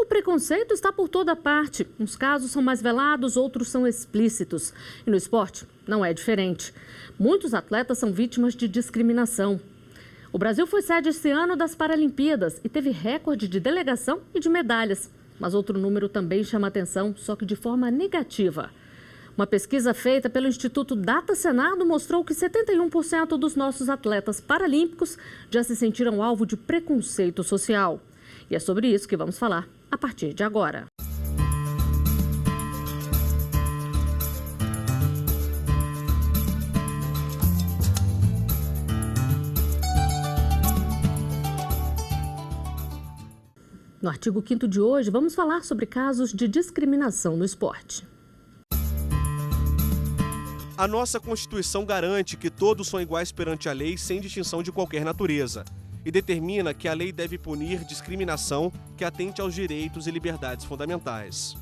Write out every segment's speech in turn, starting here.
preconceito está por toda parte. Uns casos são mais velados, outros são explícitos. E no esporte não é diferente. Muitos atletas são vítimas de discriminação. O Brasil foi sede esse ano das Paralimpíadas e teve recorde de delegação e de medalhas. Mas outro número também chama atenção, só que de forma negativa. Uma pesquisa feita pelo Instituto Data Senado mostrou que 71% dos nossos atletas paralímpicos já se sentiram alvo de preconceito social. E é sobre isso que vamos falar a partir de agora. No artigo 5º de hoje, vamos falar sobre casos de discriminação no esporte. A nossa Constituição garante que todos são iguais perante a lei sem distinção de qualquer natureza e determina que a lei deve punir discriminação que atente aos direitos e liberdades fundamentais.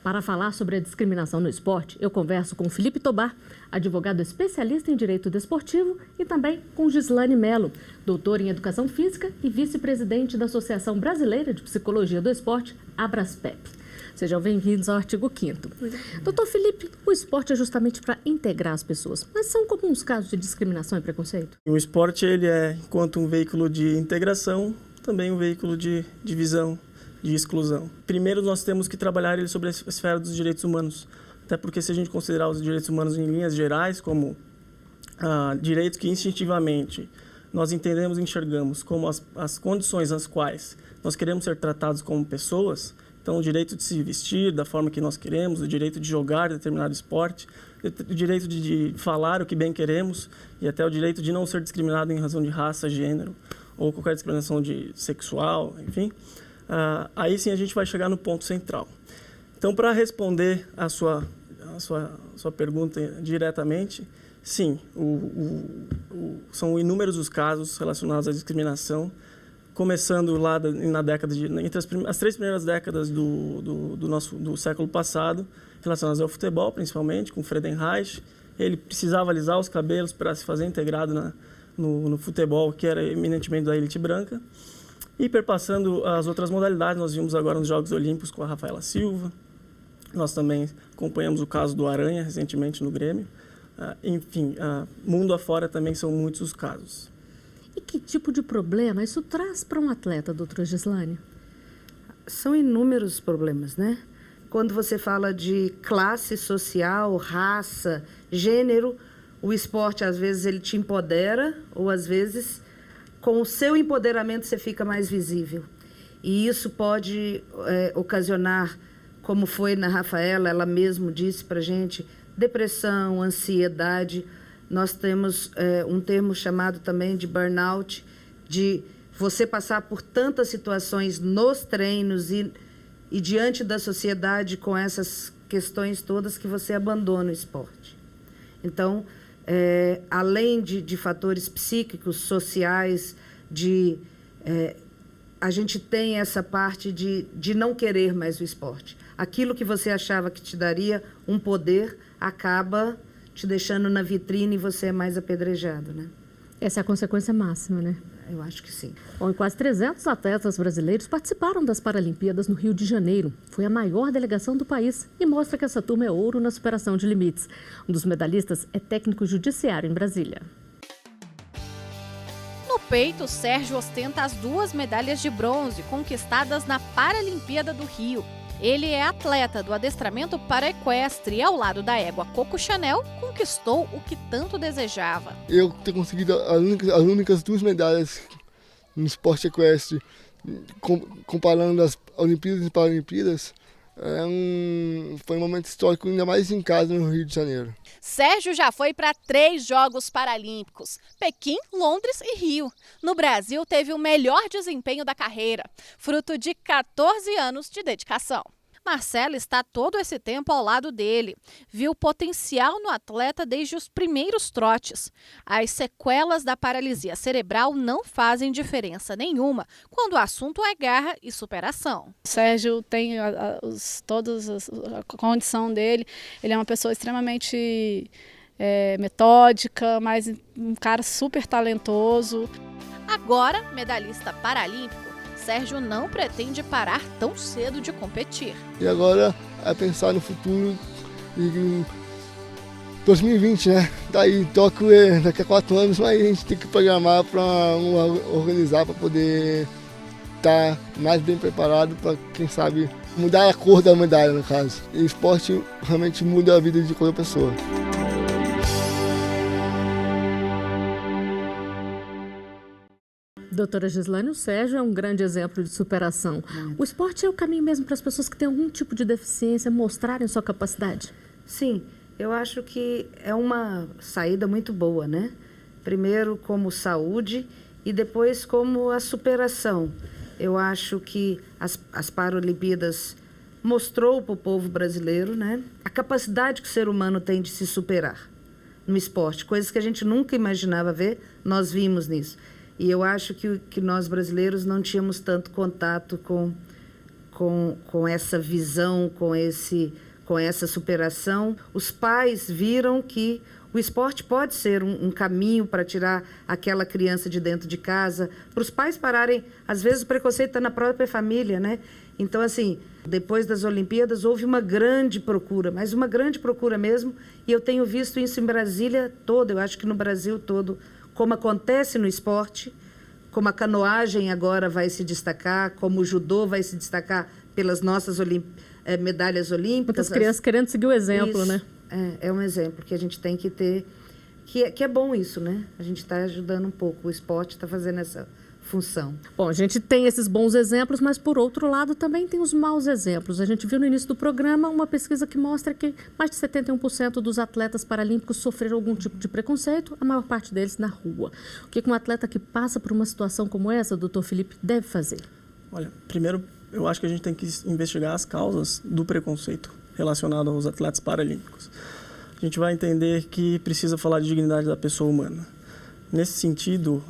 Para falar sobre a discriminação no esporte, eu converso com Felipe Tobar, advogado especialista em direito desportivo, e também com Gislane Mello, doutora em educação física e vice-presidente da Associação Brasileira de Psicologia do Esporte, Abraspep. Sejam bem-vindos ao artigo 5º. Doutor Felipe, o esporte é justamente para integrar as pessoas, mas são comuns casos de discriminação e preconceito? O esporte, ele é, enquanto um veículo de integração, também um veículo de divisão, de exclusão. Primeiro, nós temos que trabalhar ele sobre a esfera dos direitos humanos, até porque se a gente considerar os direitos humanos em linhas gerais como direitos que instintivamente nós entendemos e enxergamos como as condições nas quais nós queremos ser tratados como pessoas. Então, o direito de se vestir da forma que nós queremos, o direito de jogar determinado esporte, o direito de falar o que bem queremos e até o direito de não ser discriminado em razão de raça, gênero ou qualquer discriminação sexual, enfim. Aí sim a gente vai chegar no ponto central. Então, para responder a sua pergunta diretamente, sim, são inúmeros os casos relacionados à discriminação, começando lá na década entre as 3 primeiras décadas do século passado, relacionadas ao futebol, principalmente, com Friedenreich. Ele precisava alisar os cabelos para se fazer integrado no futebol, que era eminentemente da elite branca. E perpassando as outras modalidades, nós vimos agora nos Jogos Olímpicos com a Rafaela Silva. Nós também acompanhamos o caso do Aranha, recentemente, no Grêmio. Enfim, mundo afora também são muitos os casos. E que tipo de problema isso traz para um atleta, doutora Gislane? São inúmeros problemas, né? Quando você fala de classe social, raça, gênero, o esporte, às vezes, ele te empodera, ou às vezes, com o seu empoderamento, você fica mais visível. E isso pode ocasionar, como foi na Rafaela, ela mesma disse para a gente, depressão, ansiedade. Nós temos um termo chamado também de burnout, de você passar por tantas situações nos treinos e diante da sociedade com essas questões todas que você abandona o esporte. Então, além de fatores psíquicos, sociais, a gente tem essa parte de não querer mais o esporte. Aquilo que você achava que te daria um poder acaba te deixando na vitrine e você é mais apedrejado, né? Essa é a consequência máxima, né? Eu acho que sim. Bom, quase 300 atletas brasileiros participaram das Paralimpíadas no Rio de Janeiro. Foi a maior delegação do país e mostra que essa turma é ouro na superação de limites. Um dos medalhistas é técnico judiciário em Brasília. No peito, Sérgio ostenta as 2 medalhas de bronze conquistadas na Paralimpíada do Rio. Ele é atleta do adestramento paraequestre e, ao lado da égua Coco Chanel, conquistou o que tanto desejava. Eu ter conseguido as únicas 2 medalhas no esporte equestre, comparando as Olimpíadas e Paralimpíadas, foi um momento histórico, ainda mais em casa no Rio de Janeiro. Sérgio já foi para 3 Jogos Paralímpicos, Pequim, Londres e Rio. No Brasil, teve o melhor desempenho da carreira, fruto de 14 anos de dedicação. Marcela está todo esse tempo ao lado dele. Viu potencial no atleta desde os primeiros trotes. As sequelas da paralisia cerebral não fazem diferença nenhuma quando o assunto é garra e superação. O Sérgio tem toda a condição dele. Ele é uma pessoa extremamente metódica, mas um cara super talentoso. Agora, medalhista paralímpico, Sérgio não pretende parar tão cedo de competir. E agora é pensar no futuro em 2020, né? Daí Tóquio daqui a 4 anos, mas a gente tem que programar para organizar para poder estar mais bem preparado para, quem sabe, mudar a cor da medalha, no caso. E o esporte realmente muda a vida de qualquer pessoa. Doutora Gislane, o Sérgio é um grande exemplo de superação. O esporte é o caminho mesmo para as pessoas que têm algum tipo de deficiência mostrarem sua capacidade? Sim, eu acho que é uma saída muito boa, né? Primeiro como saúde e depois como a superação. Eu acho que as Paralimpíadas mostrou para o povo brasileiro, né, a capacidade que o ser humano tem de se superar no esporte. Coisas que a gente nunca imaginava ver, nós vimos nisso. E eu acho que nós brasileiros não tínhamos tanto contato com essa visão, com essa superação. Os pais viram que o esporte pode ser um caminho para tirar aquela criança de dentro de casa, para os pais pararem. Às vezes o preconceito está na própria família, né? Então, assim, depois das Olimpíadas houve uma grande procura, mas uma grande procura mesmo, e eu tenho visto isso em Brasília toda, eu acho que no Brasil todo, como acontece no esporte, como a canoagem agora vai se destacar, como o judô vai se destacar pelas nossas medalhas olímpicas. Muitas crianças querendo seguir o exemplo, isso, né? É um exemplo que a gente tem que ter, que é bom isso, né? A gente está ajudando um pouco, o esporte está fazendo essa função. Bom, a gente tem esses bons exemplos, mas, por outro lado, também tem os maus exemplos. A gente viu no início do programa uma pesquisa que mostra que mais de 71% dos atletas paralímpicos sofreram algum tipo de preconceito, a maior parte deles na rua. O que um atleta que passa por uma situação como essa, doutor Felipe, deve fazer? Olha, primeiro, eu acho que a gente tem que investigar as causas do preconceito relacionado aos atletas paralímpicos. A gente vai entender que precisa falar de dignidade da pessoa humana. Nesse sentido,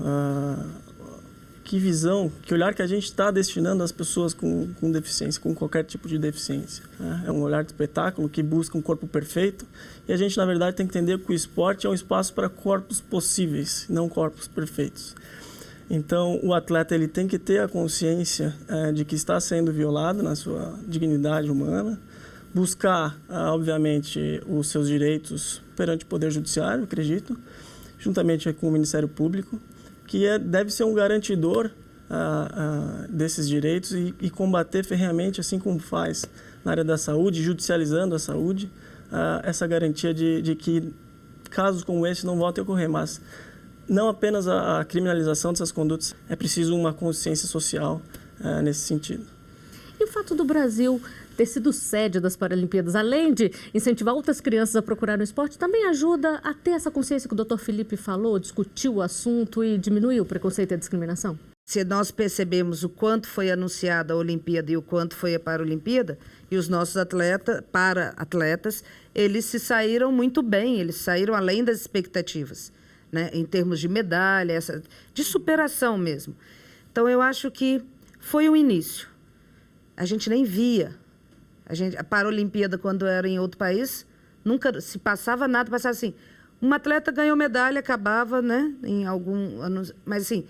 que olhar que a gente está destinando às pessoas com deficiência, com qualquer tipo de deficiência. É um olhar de espetáculo que busca um corpo perfeito, e a gente, na verdade, tem que entender que o esporte é um espaço para corpos possíveis, não corpos perfeitos. Então, o atleta ele tem que ter a consciência de que está sendo violado na sua dignidade humana, buscar, obviamente, os seus direitos perante o Poder Judiciário, acredito, juntamente com o Ministério Público, que deve ser um garantidor desses direitos e combater ferrenhamente, assim como faz na área da saúde, judicializando a saúde, essa garantia de que casos como esse não voltem a ocorrer, mas não apenas a criminalização dessas condutas, é preciso uma consciência social nesse sentido. E o fato do Brasil ter sido sede das Paralimpíadas, além de incentivar outras crianças a procurar o esporte, também ajuda a ter essa consciência que o doutor Felipe falou, discutiu o assunto e diminuiu o preconceito e a discriminação? Se nós percebemos o quanto foi anunciada a Olimpíada e o quanto foi a Paralimpíada, e os nossos para-atletas, eles se saíram muito bem, eles saíram além das expectativas, né? Em termos de medalha, de superação mesmo. Então, eu acho que foi um início. A gente nem via. A Paralimpíada, quando era em outro país, nunca se passava nada, passava assim, um atleta ganhou medalha, acabava, né? Em algum ano, mas assim,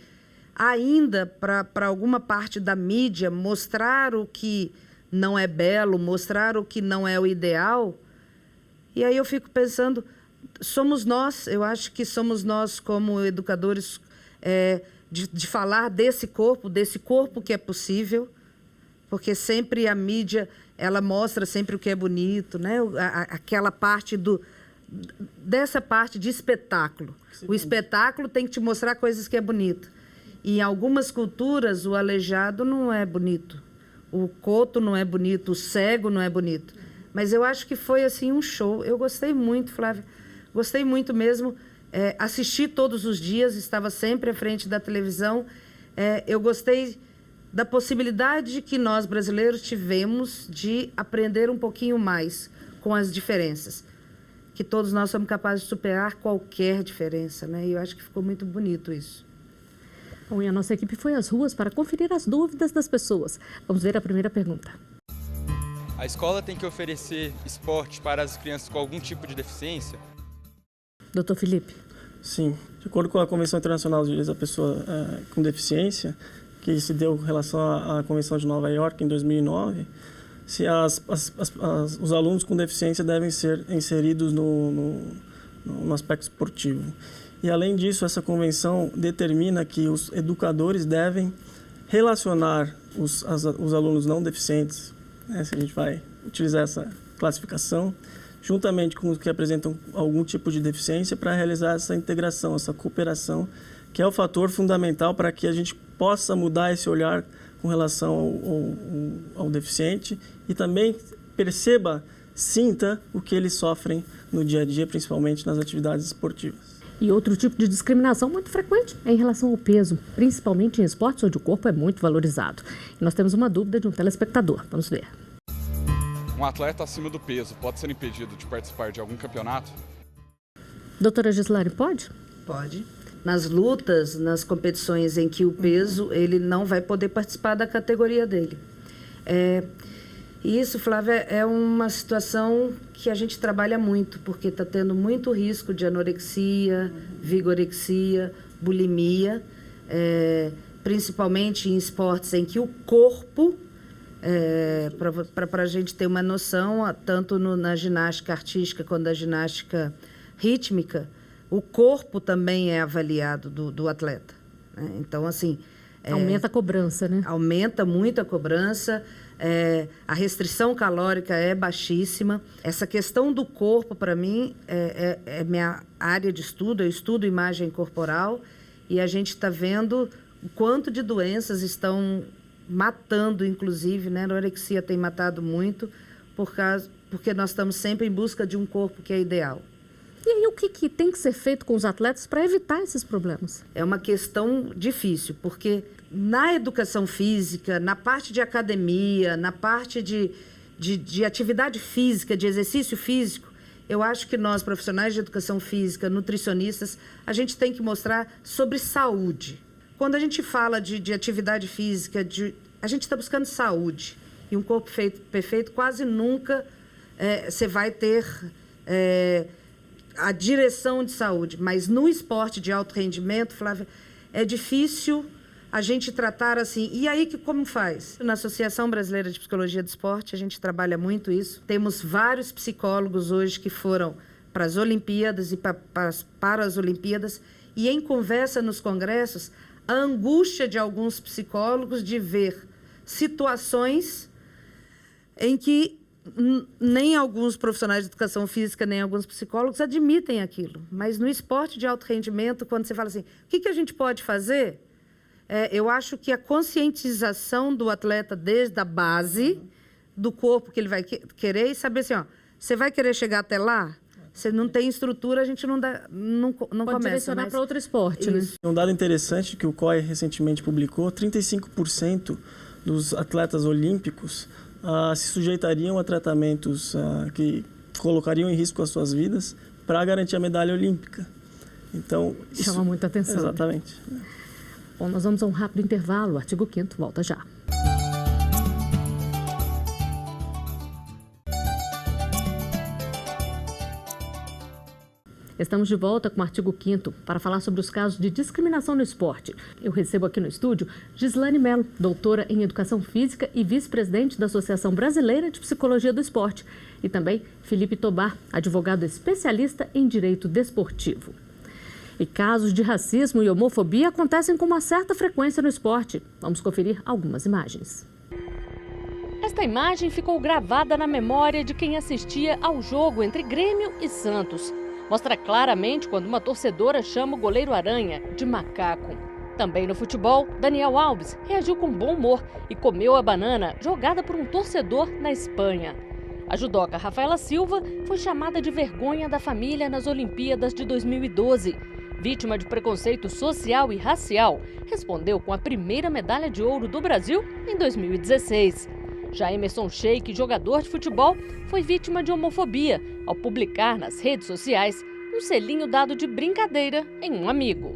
ainda para alguma parte da mídia mostrar o que não é belo, mostrar o que não é o ideal. E aí eu fico pensando, somos nós, eu acho que somos nós como educadores de falar desse corpo que é possível, porque sempre a mídia ela mostra sempre o que é bonito, né? Aquela parte dessa parte de espetáculo. Sim. O espetáculo tem que te mostrar coisas que é bonito. E em algumas culturas o aleijado não é bonito, o coto não é bonito, o cego não é bonito. Mas eu acho que foi assim um show. Eu gostei muito, Flávia. Gostei muito mesmo. Assisti todos os dias, estava sempre à frente da televisão. Eu gostei da possibilidade que nós brasileiros tivemos de aprender um pouquinho mais com as diferenças, que todos nós somos capazes de superar qualquer diferença, né? E eu acho que ficou muito bonito isso. Bom, e a nossa equipe foi às ruas para conferir as dúvidas das pessoas. Vamos ver a primeira pergunta. A escola tem que oferecer esporte para as crianças com algum tipo de deficiência? Doutor Felipe. Sim. De acordo com a Convenção Internacional dos Direitos da Pessoa com Deficiência, que se deu em relação à Convenção de Nova York em 2009, se os alunos com deficiência devem ser inseridos no aspecto esportivo. E, além disso, essa convenção determina que os educadores devem relacionar os alunos não deficientes, né, se a gente vai utilizar essa classificação, juntamente com os que apresentam algum tipo de deficiência, para realizar essa integração, essa cooperação, que é o fator fundamental para que a gente possa mudar esse olhar com relação ao deficiente e também perceba, sinta o que eles sofrem no dia a dia, principalmente nas atividades esportivas. E outro tipo de discriminação muito frequente é em relação ao peso, principalmente em esportes onde o corpo é muito valorizado. E nós temos uma dúvida de um telespectador. Vamos ver. Um atleta acima do peso pode ser impedido de participar de algum campeonato? Doutora Gislane, pode? Pode. Nas lutas, nas competições em que o peso, ele não vai poder participar da categoria dele. Isso, Flávia, é uma situação que a gente trabalha muito, porque está tendo muito risco de anorexia, vigorexia, bulimia, principalmente em esportes em que o corpo, para a gente ter uma noção, tanto na ginástica artística quanto na ginástica rítmica, o corpo também é avaliado do atleta, né? Então, assim... Aumenta a cobrança, né? Aumenta muito a cobrança, a restrição calórica é baixíssima. Essa questão do corpo, para mim, é minha área de estudo, eu estudo imagem corporal, e a gente está vendo o quanto de doenças matando, inclusive, né? A anorexia tem matado muito, porque nós estamos sempre em busca de um corpo que é ideal. E aí, o que tem que ser feito com os atletas para evitar esses problemas? É uma questão difícil, porque na educação física, na parte de academia, na parte de atividade física, de exercício físico, eu acho que nós, profissionais de educação física, nutricionistas, a gente tem que mostrar sobre saúde. Quando a gente fala de atividade física, a gente está buscando saúde. E um corpo perfeito, quase nunca você vai ter a direção de saúde. Mas no esporte de alto rendimento, Flávia, é difícil a gente tratar assim. E aí, como faz? Na Associação Brasileira de Psicologia do Esporte, a gente trabalha muito isso. Temos vários psicólogos hoje que foram para as Olimpíadas e para as Olimpíadas. E em conversa nos congressos, a angústia de alguns psicólogos de ver situações em que nem alguns profissionais de educação física, nem alguns psicólogos admitem aquilo. Mas no esporte de alto rendimento, quando você fala assim, o que a gente pode fazer? Eu acho que a conscientização do atleta desde a base, do corpo que ele vai querer, e saber assim, você vai querer chegar até lá? Se não tem estrutura, a gente não pode começa. Direcionar para outro esporte, né? Um dado interessante que o COI recentemente publicou, 35% dos atletas olímpicos se sujeitariam a tratamentos que colocariam em risco as suas vidas para garantir a medalha olímpica. Então, isso chama muita atenção. Exatamente. Bom, nós vamos a um rápido intervalo. O artigo 5º volta já. Estamos de volta com o artigo 5º para falar sobre os casos de discriminação no esporte. Eu recebo aqui no estúdio Gislane Mello, doutora em Educação Física e vice-presidente da Associação Brasileira de Psicologia do Esporte, e também Felipe Tobar, advogado especialista em Direito Desportivo. E casos de racismo e homofobia acontecem com uma certa frequência no esporte. Vamos conferir algumas imagens. Esta imagem ficou gravada na memória de quem assistia ao jogo entre Grêmio e Santos. Mostra claramente quando uma torcedora chama o goleiro Aranha de macaco. Também no futebol, Daniel Alves reagiu com bom humor e comeu a banana jogada por um torcedor na Espanha. A judoca Rafaela Silva foi chamada de vergonha da família nas Olimpíadas de 2012. Vítima de preconceito social e racial, respondeu com a primeira medalha de ouro do Brasil em 2016. Já Emerson Sheik, jogador de futebol, foi vítima de homofobia ao publicar nas redes sociais um selinho dado de brincadeira em um amigo.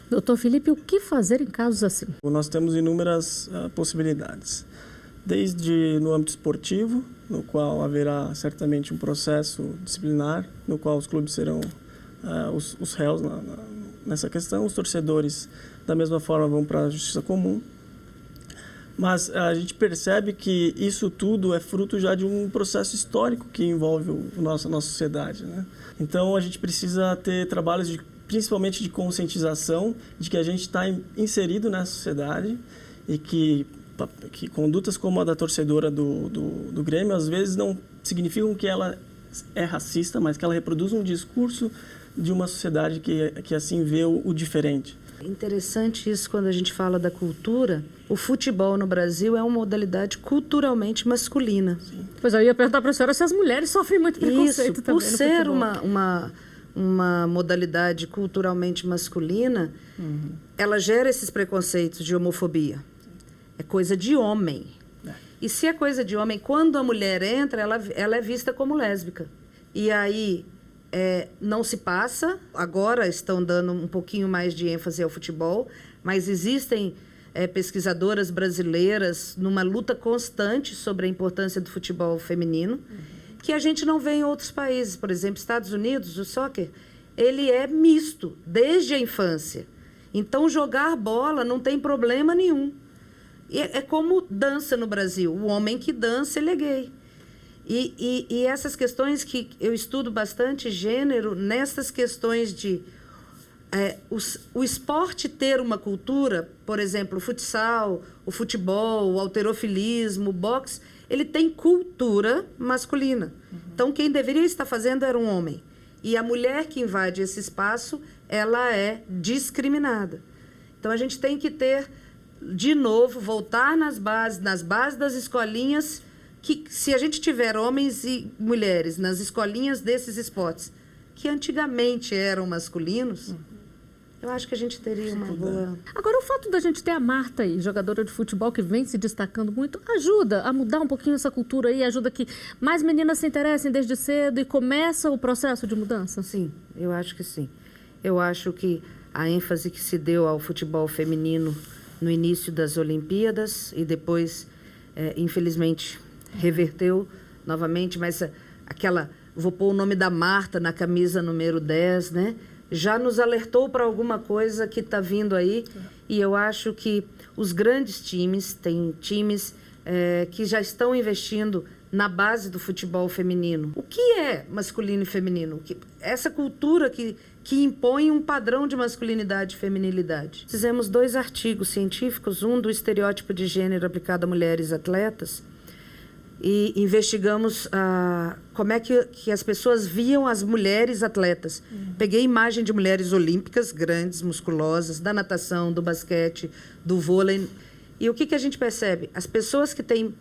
Doutor Felipe, o que fazer em casos assim? Nós temos inúmeras possibilidades. Desde no âmbito esportivo, no qual haverá certamente um processo disciplinar, no qual os clubes serão os réus nessa questão. Os torcedores da mesma forma vão para a justiça comum. Mas a gente percebe que isso tudo é fruto já de um processo histórico que envolve a nossa sociedade, né? Então, a gente precisa ter trabalhos, principalmente de conscientização, de que a gente está inserido nessa sociedade e que condutas como a da torcedora do Grêmio, às vezes, não significam que ela é racista, mas que ela reproduz um discurso de uma sociedade que assim vê o diferente. Interessante isso quando a gente fala da cultura. O futebol no Brasil é uma modalidade culturalmente masculina. Sim. Pois eu ia perguntar para a senhora se as mulheres sofrem muito preconceito isso, também no futebol. Por ser uma modalidade culturalmente masculina, ela gera esses preconceitos de homofobia. É coisa de homem. E se é coisa de homem, quando a mulher entra, ela é vista como lésbica. E aí não se passa. Agora estão dando um pouquinho mais de ênfase ao futebol, mas existem pesquisadoras brasileiras numa luta constante sobre a importância do futebol feminino, que a gente não vê em outros países. Por exemplo, Estados Unidos, o soccer, ele é misto desde a infância. Então, jogar bola não tem problema nenhum. É como dança no Brasil. O homem que dança, ele é gay. E essas questões que eu estudo bastante, gênero, nessas questões de o esporte ter uma cultura, por exemplo, o futsal, o futebol, o halterofilismo, o boxe, ele tem cultura masculina. Então, quem deveria estar fazendo era um homem. E a mulher que invade esse espaço, ela é discriminada. Então, a gente tem que ter, de novo, voltar nas bases das escolinhas, que se a gente tiver homens e mulheres nas escolinhas desses esportes, que antigamente eram masculinos, eu acho que a gente teria uma boa... Agora, o fato da gente ter a Marta aí, jogadora de futebol, que vem se destacando muito, ajuda a mudar um pouquinho essa cultura aí, ajuda que mais meninas se interessem desde cedo e começa o processo de mudança? Sim, eu acho que sim. Eu acho que a ênfase que se deu ao futebol feminino no início das Olimpíadas e depois, infelizmente, reverteu novamente, mas vou pôr o nome da Marta na camisa número 10, né? Já nos alertou para alguma coisa que está vindo aí, e eu acho que os grandes times, tem times que já estão investindo na base do futebol feminino. O que é masculino e feminino? Essa cultura que impõe um padrão de masculinidade e feminilidade. Fizemos 2 artigos científicos, um do estereótipo de gênero aplicado a mulheres atletas, e investigamos como é que as pessoas viam as mulheres atletas. Peguei imagem de mulheres olímpicas, grandes, musculosas, da natação, do basquete, do vôlei. E o que a gente percebe? As pessoas que têm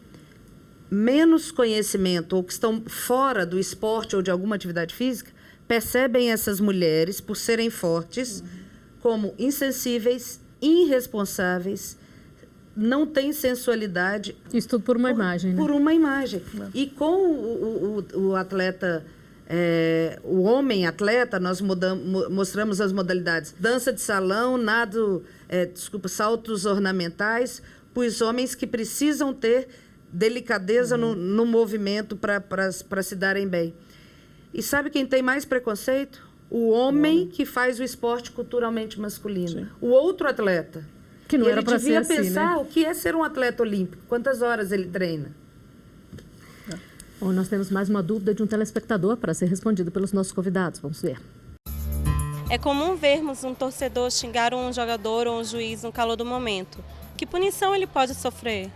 menos conhecimento ou que estão fora do esporte ou de alguma atividade física, percebem essas mulheres, por serem fortes, como insensíveis, irresponsáveis, não tem sensualidade. Isso tudo por uma imagem, né? Por uma imagem. E com o atleta, o homem atleta, nós mostramos as modalidades. Dança de salão, saltos ornamentais, para os homens que precisam ter delicadeza no movimento para se darem bem. E sabe quem tem mais preconceito? O homem que faz o esporte culturalmente masculino. Sim. O outro atleta. Que não era para ser assim, ele devia pensar, né? O que é ser um atleta olímpico, quantas horas ele treina. Bom, nós temos mais uma dúvida de um telespectador para ser respondida pelos nossos convidados. Vamos ver. É comum vermos um torcedor xingar um jogador ou um juiz no calor do momento. Que punição ele pode sofrer?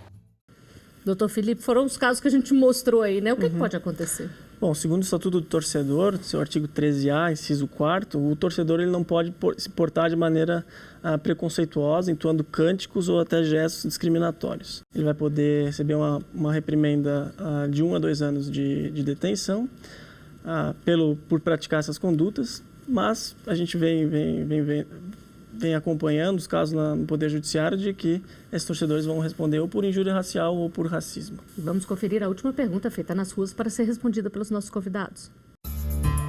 Doutor Felipe, foram os casos que a gente mostrou aí, né? O que pode acontecer? Bom, segundo o Estatuto do Torcedor, seu artigo 13A, inciso 4º, o torcedor ele não pode se portar de maneira preconceituosa, entoando cânticos ou até gestos discriminatórios. Ele vai poder receber uma reprimenda de 1 a 2 anos de detenção por praticar essas condutas, mas a gente vem acompanhando os casos no Poder Judiciário de que esses torcedores vão responder ou por injúria racial ou por racismo. Vamos conferir a última pergunta feita nas ruas para ser respondida pelos nossos convidados.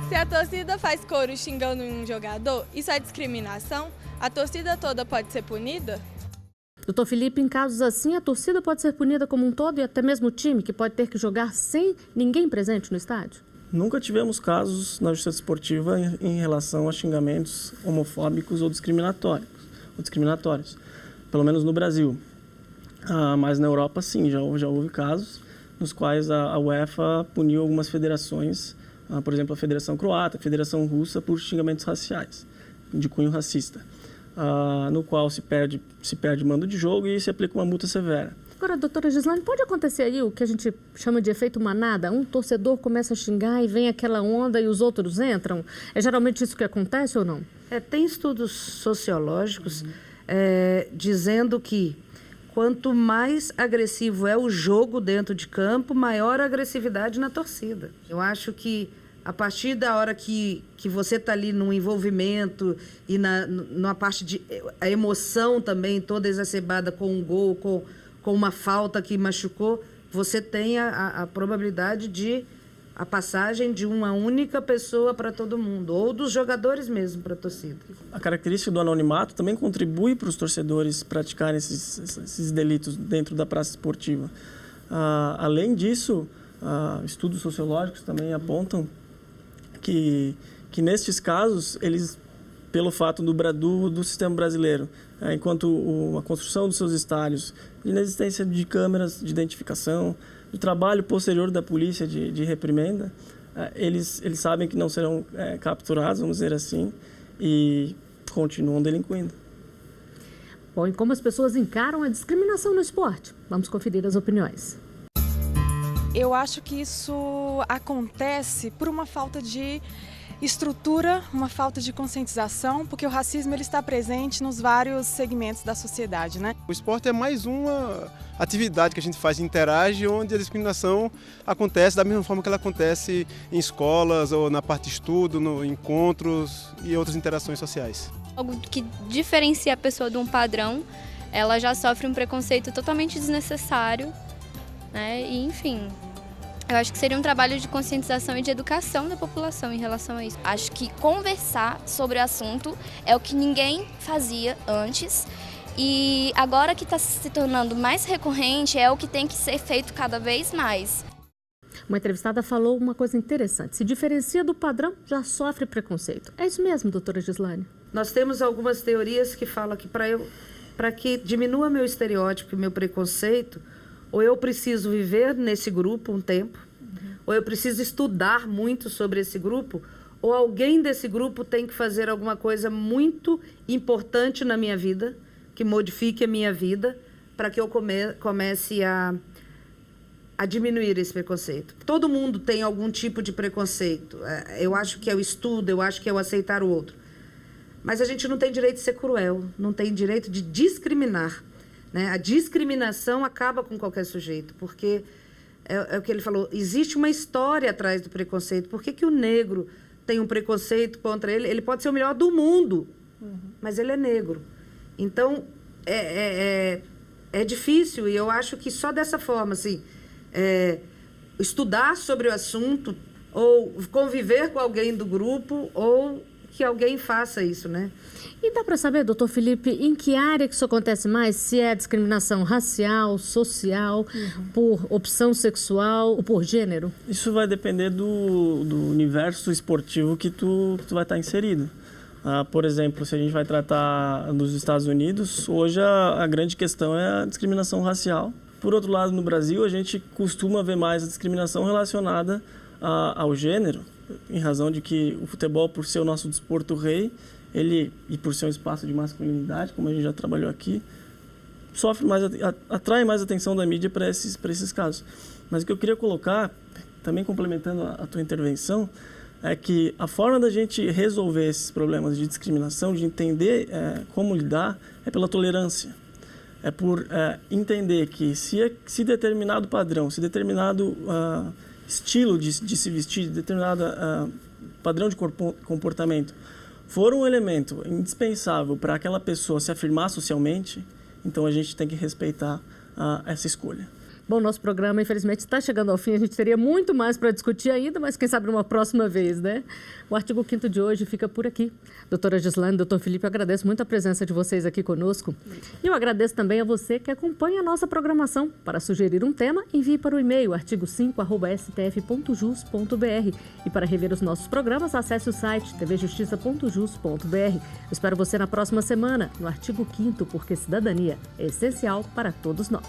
Se a torcida faz coro xingando um jogador, isso é discriminação? A torcida toda pode ser punida? Doutor Felipe, em casos assim, a torcida pode ser punida como um todo e até mesmo o time, que pode ter que jogar sem ninguém presente no estádio? Nunca tivemos casos na justiça esportiva em relação a xingamentos homofóbicos ou discriminatórios. discriminatórios, pelo menos no Brasil. Mas na Europa, sim, já houve casos nos quais a UEFA puniu algumas federações, por exemplo, a Federação Croata, a Federação Russa, por xingamentos raciais, de cunho racista, no qual se perde mando de jogo e se aplica uma multa severa. Agora, doutora Gislane, pode acontecer aí o que a gente chama de efeito manada? Um torcedor começa a xingar e vem aquela onda e os outros entram? É geralmente isso que acontece ou não? Tem estudos sociológicos dizendo que quanto mais agressivo é o jogo dentro de campo, maior a agressividade na torcida. Eu acho que a partir da hora que você está ali no envolvimento e na parte de a emoção também toda exacerbada com um gol, com uma falta que machucou, você tem a probabilidade de a passagem de uma única pessoa para todo mundo, ou dos jogadores mesmo para a torcida. A característica do anonimato também contribui para os torcedores praticarem esses delitos dentro da praça esportiva. Além disso, estudos sociológicos também apontam que nestes casos, eles, pelo fato do sistema brasileiro, enquanto a construção dos seus estádios, de inexistência de câmeras de identificação, do trabalho posterior da polícia de reprimenda, eles sabem que não serão capturados, vamos dizer assim, e continuam delinquindo. Bom, e como as pessoas encaram a discriminação no esporte? Vamos conferir as opiniões. Eu acho que isso acontece por uma falta de estrutura, uma falta de conscientização, porque o racismo ele está presente nos vários segmentos da sociedade, né? O esporte é mais uma atividade que a gente faz, interage, onde a discriminação acontece da mesma forma que ela acontece em escolas ou na parte de estudo, no encontros e outras interações sociais. Algo que diferencia a pessoa de um padrão, ela já sofre um preconceito totalmente desnecessário, né? E, enfim, eu acho que seria um trabalho de conscientização e de educação da população em relação a isso. Acho que conversar sobre o assunto é o que ninguém fazia antes e agora que está se tornando mais recorrente é o que tem que ser feito cada vez mais. Uma entrevistada falou uma coisa interessante. Se diferencia do padrão, já sofre preconceito. É isso mesmo, doutora Gislane? Nós temos algumas teorias que falam que para que diminua meu estereótipo e meu preconceito, ou eu preciso viver nesse grupo um tempo, ou eu preciso estudar muito sobre esse grupo, ou alguém desse grupo tem que fazer alguma coisa muito importante na minha vida, que modifique a minha vida, para que eu comece a diminuir esse preconceito. Todo mundo tem algum tipo de preconceito. Eu acho que é o estudo, eu acho que é o aceitar o outro. Mas a gente não tem direito de ser cruel, não tem direito de discriminar. Né? A discriminação acaba com qualquer sujeito, porque é o que ele falou, existe uma história atrás do preconceito. Por que o negro tem um preconceito contra ele? Ele pode ser o melhor do mundo, mas ele é negro. Então, é difícil, e eu acho que só dessa forma, assim, estudar sobre o assunto, ou conviver com alguém do grupo, ou que alguém faça isso, né? E dá para saber, doutor Felipe, em que área que isso acontece mais? Se é discriminação racial, social, por opção sexual ou por gênero? Isso vai depender do universo esportivo que tu vai estar inserido. Por exemplo, se a gente vai tratar dos Estados Unidos, hoje a grande questão é a discriminação racial. Por outro lado, no Brasil, a gente costuma ver mais a discriminação relacionada ao gênero, em razão de que o futebol, por ser o nosso desporto rei, e por ser um espaço de masculinidade, como a gente já trabalhou aqui, atrai mais atenção da mídia para esses casos. Mas o que eu queria colocar, também complementando a tua intervenção, é que a forma da gente resolver esses problemas de discriminação, de entender como lidar, é pela tolerância. É por entender que se determinado padrão, se determinado estilo de se vestir, determinado padrão de comportamento for um elemento indispensável para aquela pessoa se afirmar socialmente, então a gente tem que respeitar essa escolha. Bom, nosso programa, infelizmente, está chegando ao fim. A gente teria muito mais para discutir ainda, mas quem sabe numa próxima vez, né? O artigo 5º de hoje fica por aqui. Doutora Gislaine, doutor Felipe, eu agradeço muito a presença de vocês aqui conosco. E eu agradeço também a você que acompanha a nossa programação. Para sugerir um tema, envie para o e-mail artigo5@stf.jus.br. E para rever os nossos programas, acesse o site tvjustiça.jus.br. Eu espero você na próxima semana, no artigo 5º, porque cidadania é essencial para todos nós.